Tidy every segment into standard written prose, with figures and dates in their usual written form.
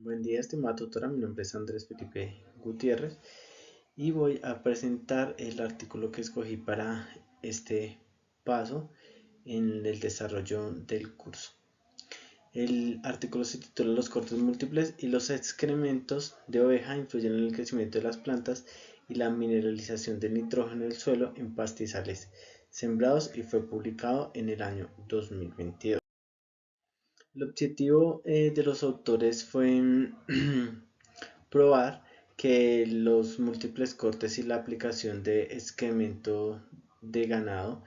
Buen día, estimada tutora. Mi nombre es Andrés Felipe Gutiérrez y voy a presentar el artículo que escogí para este paso en el desarrollo del curso. El artículo se titula Los cortes múltiples y los excrementos de oveja influyen en el crecimiento de las plantas y la mineralización del nitrógeno del suelo en pastizales sembrados y fue publicado en el año 2022. El objetivo de los autores fue probar que los múltiples cortes y la aplicación de excremento de ganado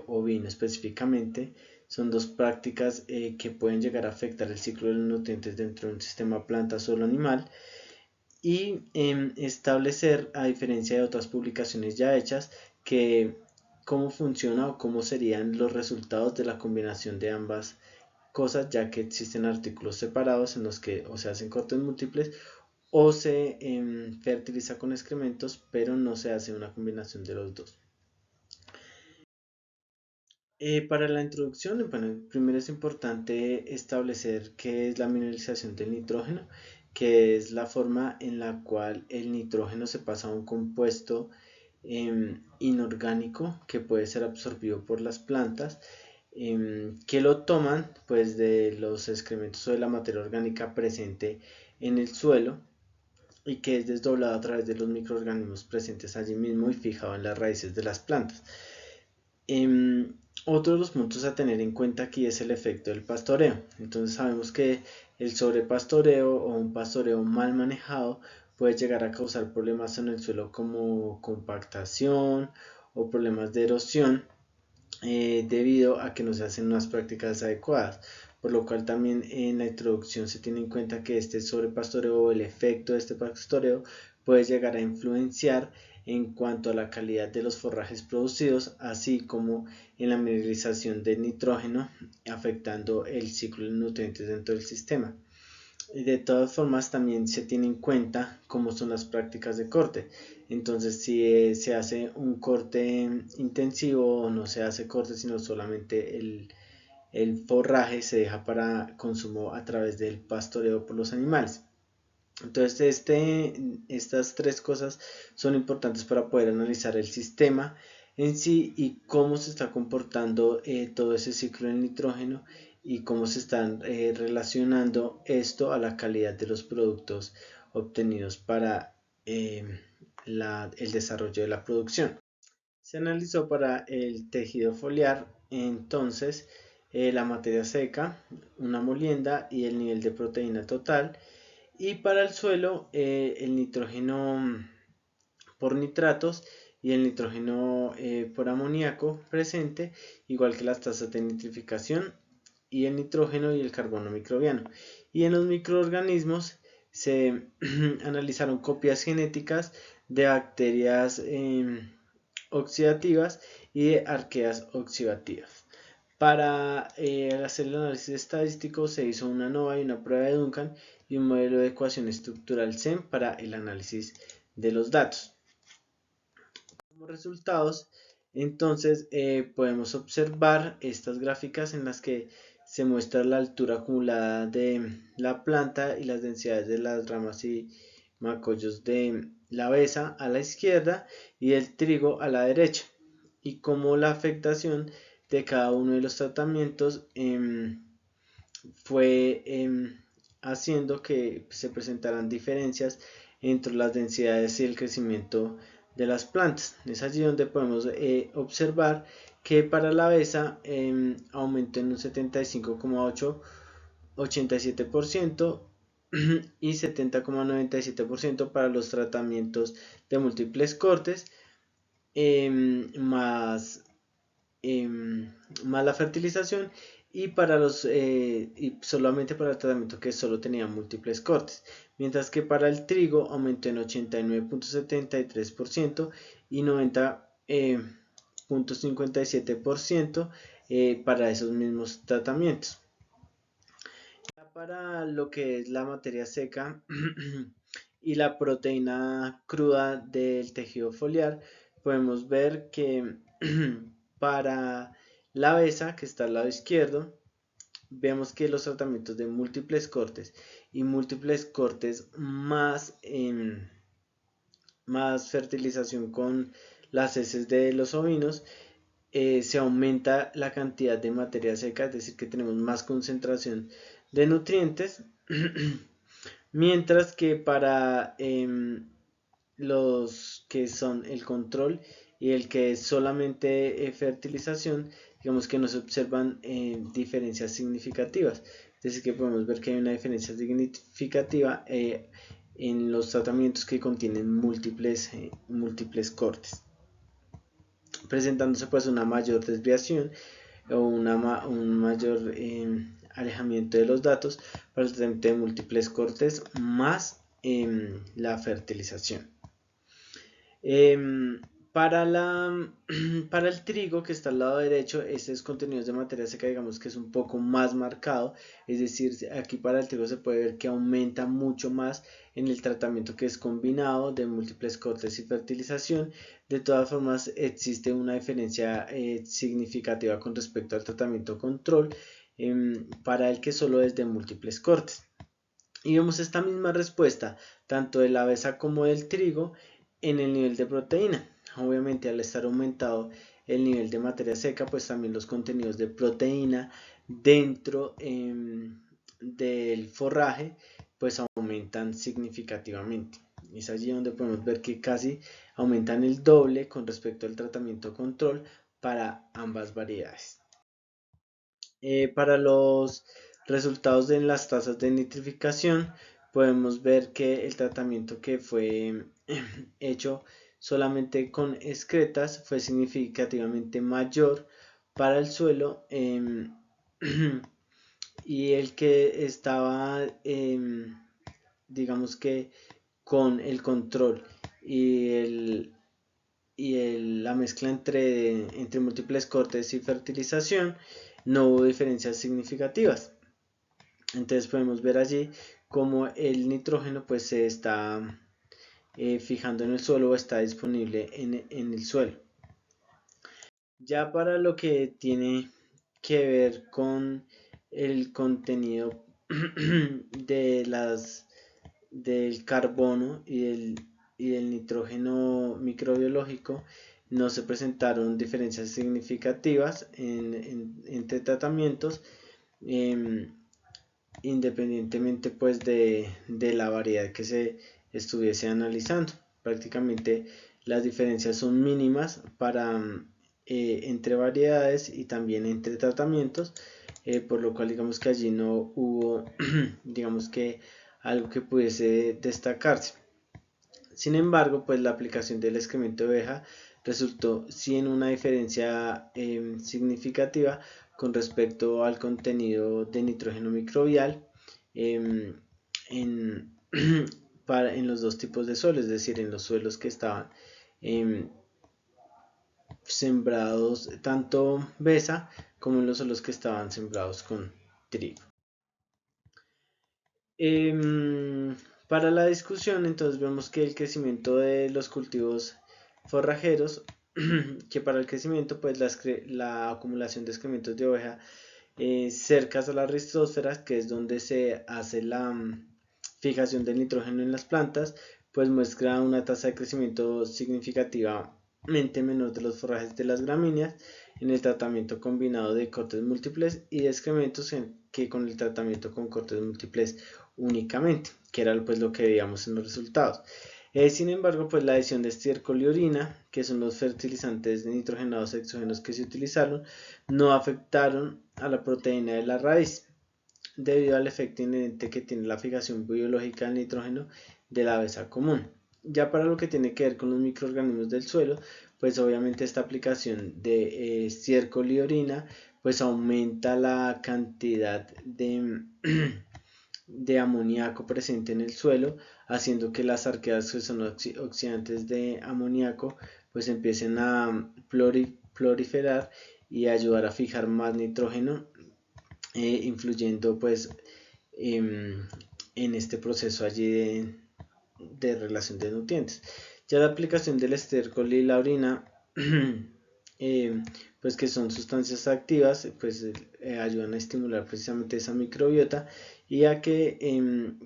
ovino específicamente son dos prácticas que pueden llegar a afectar el ciclo de los nutrientes dentro de un sistema planta solo animal y establecer, a diferencia de otras publicaciones ya hechas, que cómo funciona o cómo serían los resultados de la combinación de ambas cosas, ya que existen artículos separados en los que o se hacen cortes múltiples o se fertiliza con excrementos, pero no se hace una combinación de los dos. Para la introducción, bueno, primero es importante establecer qué es la mineralización del nitrógeno, que es la forma en la cual el nitrógeno se pasa a un compuesto inorgánico que puede ser absorbido por las plantas, que lo toman pues de los excrementos o de la materia orgánica presente en el suelo y que es desdoblado a través de los microorganismos presentes allí mismo y fijado en las raíces de las plantas. Otro de los puntos a tener en cuenta aquí es el efecto del pastoreo. Entonces sabemos que el sobrepastoreo o un pastoreo mal manejado puede llegar a causar problemas en el suelo como compactación o problemas de erosión debido a que no se hacen unas prácticas adecuadas, por lo cual también en la introducción se tiene en cuenta que este sobrepastoreo o el efecto de este pastoreo puede llegar a influenciar en cuanto a la calidad de los forrajes producidos, así como en la mineralización del nitrógeno, afectando el ciclo de nutrientes dentro del sistema. De todas formas, también se tiene en cuenta cómo son las prácticas de corte. Entonces, si se hace un corte intensivo o no se hace corte, sino solamente el forraje se deja para consumo a través del pastoreo por los animales. Entonces, estas tres cosas son importantes para poder analizar el sistema en sí y cómo se está comportando todo ese ciclo del nitrógeno y cómo se están relacionando esto a la calidad de los productos obtenidos para el desarrollo de la producción. Se analizó para el tejido foliar entonces la materia seca, una molienda y el nivel de proteína total, y para el suelo el nitrógeno por nitratos y el nitrógeno por amoníaco presente, igual que las tasas de nitrificación y el nitrógeno y el carbono microbiano. Y en los microorganismos se analizaron copias genéticas de bacterias oxidativas y de arqueas oxidativas. Para hacer el análisis estadístico se hizo una ANOVA y una prueba de Duncan y un modelo de ecuación estructural SEM para el análisis de los datos. Como resultados, entonces podemos observar estas gráficas en las que se muestra la altura acumulada de la planta y las densidades de las ramas y macollos de la avesa a la izquierda y del trigo a la derecha, y cómo la afectación de cada uno de los tratamientos fue haciendo que se presentaran diferencias entre las densidades y el crecimiento de las plantas. Es allí donde podemos observar que para la avesa aumentó en un 75,87% y 70,97% para los tratamientos de múltiples cortes, más más la fertilización, y para y solamente para el tratamiento que solo tenía múltiples cortes, mientras que para el trigo aumentó en 89,73% y 90,57% para esos mismos tratamientos. Para lo que es la materia seca y la proteína cruda del tejido foliar, podemos ver que para la besa, que está al lado izquierdo, vemos que los tratamientos de múltiples cortes y múltiples cortes más fertilización con las heces de los ovinos, se aumenta la cantidad de materia seca, es decir, que tenemos más concentración de nutrientes, mientras que para los que son el control y el que es solamente fertilización, digamos que no se observan diferencias significativas. Es decir, que podemos ver que hay una diferencia significativa en los tratamientos que contienen múltiples cortes, presentándose pues una mayor desviación o un mayor alejamiento de los datos para el tratamiento de múltiples cortes más la fertilización. Para, para el trigo que está al lado derecho, estos contenidos de materia seca, digamos que es un poco más marcado, es decir, aquí para el trigo se puede ver que aumenta mucho más en el tratamiento que es combinado de múltiples cortes y fertilización. De todas formas, existe una diferencia significativa con respecto al tratamiento control para el que solo es de múltiples cortes. Y vemos esta misma respuesta tanto de la avena como del trigo en el nivel de proteína. Obviamente, al estar aumentado el nivel de materia seca, pues también los contenidos de proteína dentro del forraje pues aumentan significativamente. Es allí donde podemos ver que casi aumentan el doble con respecto al tratamiento control para ambas variedades. Para los resultados de las tasas de nitrificación, podemos ver que el tratamiento que fue hecho solamente con excretas fue significativamente mayor para el suelo y el que estaba, digamos que con el control y la mezcla entre múltiples cortes y fertilización, no hubo diferencias significativas. Entonces podemos ver allí cómo el nitrógeno pues se está fijando en el suelo o está disponible en el suelo. Ya para lo que tiene que ver con el contenido del carbono y del nitrógeno microbiológico, no se presentaron diferencias significativas entre tratamientos, independientemente pues de la variedad que se estuviese analizando. Prácticamente las diferencias son mínimas entre variedades y también entre tratamientos, por lo cual digamos que allí no hubo digamos que algo que pudiese destacarse. Sin embargo, pues la aplicación del excremento de oveja resultó sí en una diferencia significativa con respecto al contenido de nitrógeno microbial en, en los dos tipos de suelos, es decir, en los suelos que estaban sembrados tanto besa como en los suelos que estaban sembrados con trigo. Para la discusión, entonces vemos que el crecimiento de los cultivos forrajeros, que para el crecimiento, pues la acumulación de excrementos de oveja cercas a la rizósfera, que es donde se hace la fijación del nitrógeno en las plantas, pues muestra una tasa de crecimiento significativamente menor de los forrajes de las gramíneas en el tratamiento combinado de cortes múltiples y de excrementos que con el tratamiento con cortes múltiples únicamente, que era pues lo que veíamos en los resultados. Sin embargo, pues la adición de estiércol y orina, que son los fertilizantes nitrogenados exógenos que se utilizaron, no afectaron a la proteína de la raíz, debido al efecto inherente que tiene la fijación biológica del nitrógeno de la avena común. Ya para lo que tiene que ver con los microorganismos del suelo, pues obviamente esta aplicación de estiércol y orina pues aumenta la cantidad de amoníaco presente en el suelo, haciendo que las arqueas que son oxidantes de amoníaco pues empiecen a proliferar y ayudar a fijar más nitrógeno, influyendo pues en este proceso allí de relación de nutrientes. Ya la aplicación del estiércol y la orina pues que son sustancias activas, pues ayudan a estimular precisamente esa microbiota y a que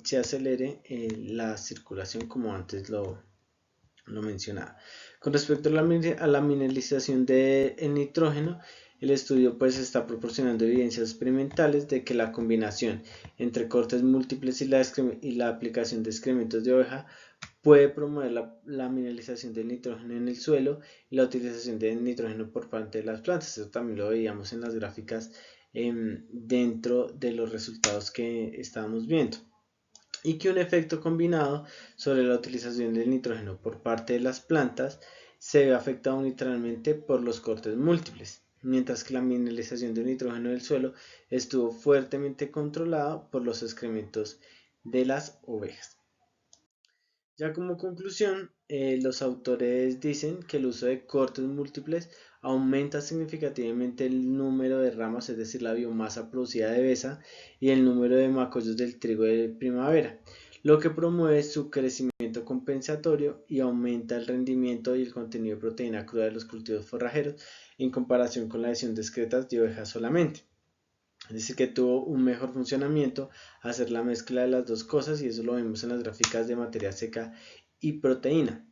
se acelere la circulación, como antes lo mencionaba. Con respecto a la mineralización del nitrógeno, el estudio pues está proporcionando evidencias experimentales de que la combinación entre cortes múltiples y la aplicación de excrementos de oveja puede promover la mineralización del nitrógeno en el suelo y la utilización del nitrógeno por parte de las plantas. Eso también lo veíamos en las gráficas dentro de los resultados que estábamos viendo. Y que un efecto combinado sobre la utilización del nitrógeno por parte de las plantas se ve afectado unilateralmente por los cortes múltiples, mientras que la mineralización del nitrógeno del suelo estuvo fuertemente controlada por los excrementos de las ovejas. Ya como conclusión, los autores dicen que el uso de cortes múltiples aumenta significativamente el número de ramas, es decir, la biomasa producida de besa y el número de macollos del trigo de primavera, lo que promueve su crecimiento compensatorio y aumenta el rendimiento y el contenido de proteína cruda de los cultivos forrajeros en comparación con la adición de excretas de ovejas solamente. Es decir, que tuvo un mejor funcionamiento hacer la mezcla de las dos cosas, y eso lo vemos en las gráficas de materia seca y proteína.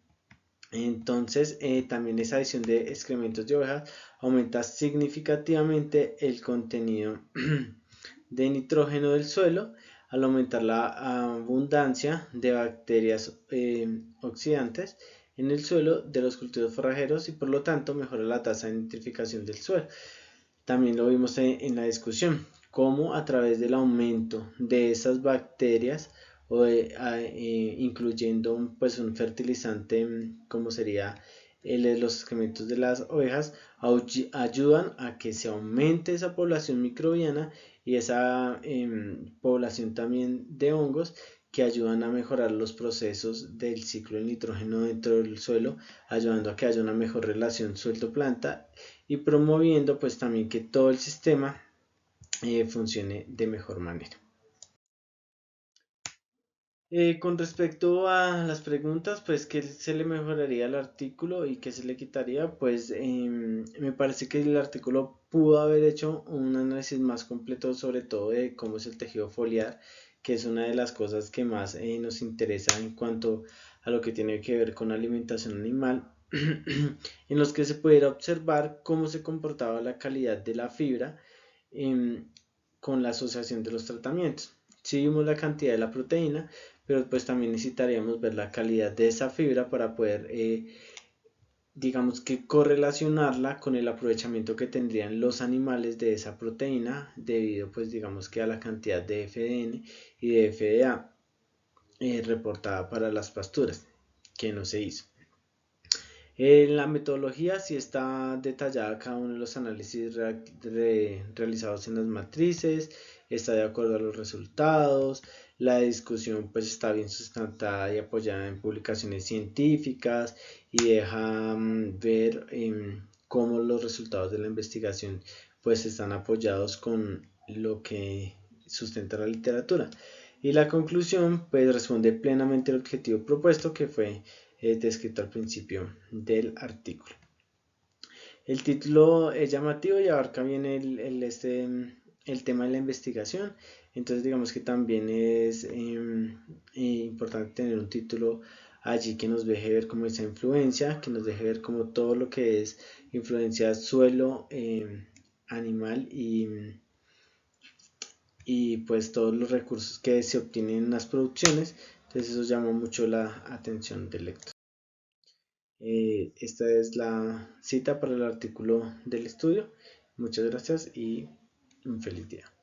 Entonces, también esa adición de excrementos de ovejas aumenta significativamente el contenido de nitrógeno del suelo al aumentar la abundancia de bacterias oxidantes en el suelo de los cultivos forrajeros, y por lo tanto mejora la tasa de nitrificación del suelo. También lo vimos en la discusión, cómo a través del aumento de esas bacterias, incluyendo pues un fertilizante como sería los excrementos de las ovejas, ayudan a que se aumente esa población microbiana y esa población también de hongos, que ayudan a mejorar los procesos del ciclo del nitrógeno dentro del suelo, ayudando a que haya una mejor relación suelo-planta y promoviendo pues también que todo el sistema funcione de mejor manera. Con respecto a las preguntas, pues qué se le mejoraría al artículo y qué se le quitaría, pues me parece que el artículo pudo haber hecho un análisis más completo, sobre todo de cómo es el tejido foliar, que es una de las cosas que más nos interesa en cuanto a lo que tiene que ver con alimentación animal, en los que se pudiera observar cómo se comportaba la calidad de la fibra con la asociación de los tratamientos. Si vimos la cantidad de la proteína, pero pues también necesitaríamos ver la calidad de esa fibra para poder, digamos que correlacionarla con el aprovechamiento que tendrían los animales de esa proteína, debido pues digamos que a la cantidad de FDN y de FDA reportada para las pasturas, que no se hizo. En la metodología sí está detallada cada uno de los análisis realizados en las matrices, está de acuerdo a los resultados, la discusión pues está bien sustentada y apoyada en publicaciones científicas, y deja ver cómo los resultados de la investigación pues están apoyados con lo que sustenta la literatura. Y la conclusión pues responde plenamente al objetivo propuesto, que fue descrito al principio del artículo. El título es llamativo y abarca bien el tema de la investigación. Entonces digamos que también es importante tener un título allí que nos deje ver como esa influencia, que nos deje ver como todo lo que es influencia suelo, animal y pues todos los recursos que se obtienen en las producciones. Entonces eso llama mucho la atención del lector. Esta es la cita para el artículo del estudio. Muchas gracias y un feliz día.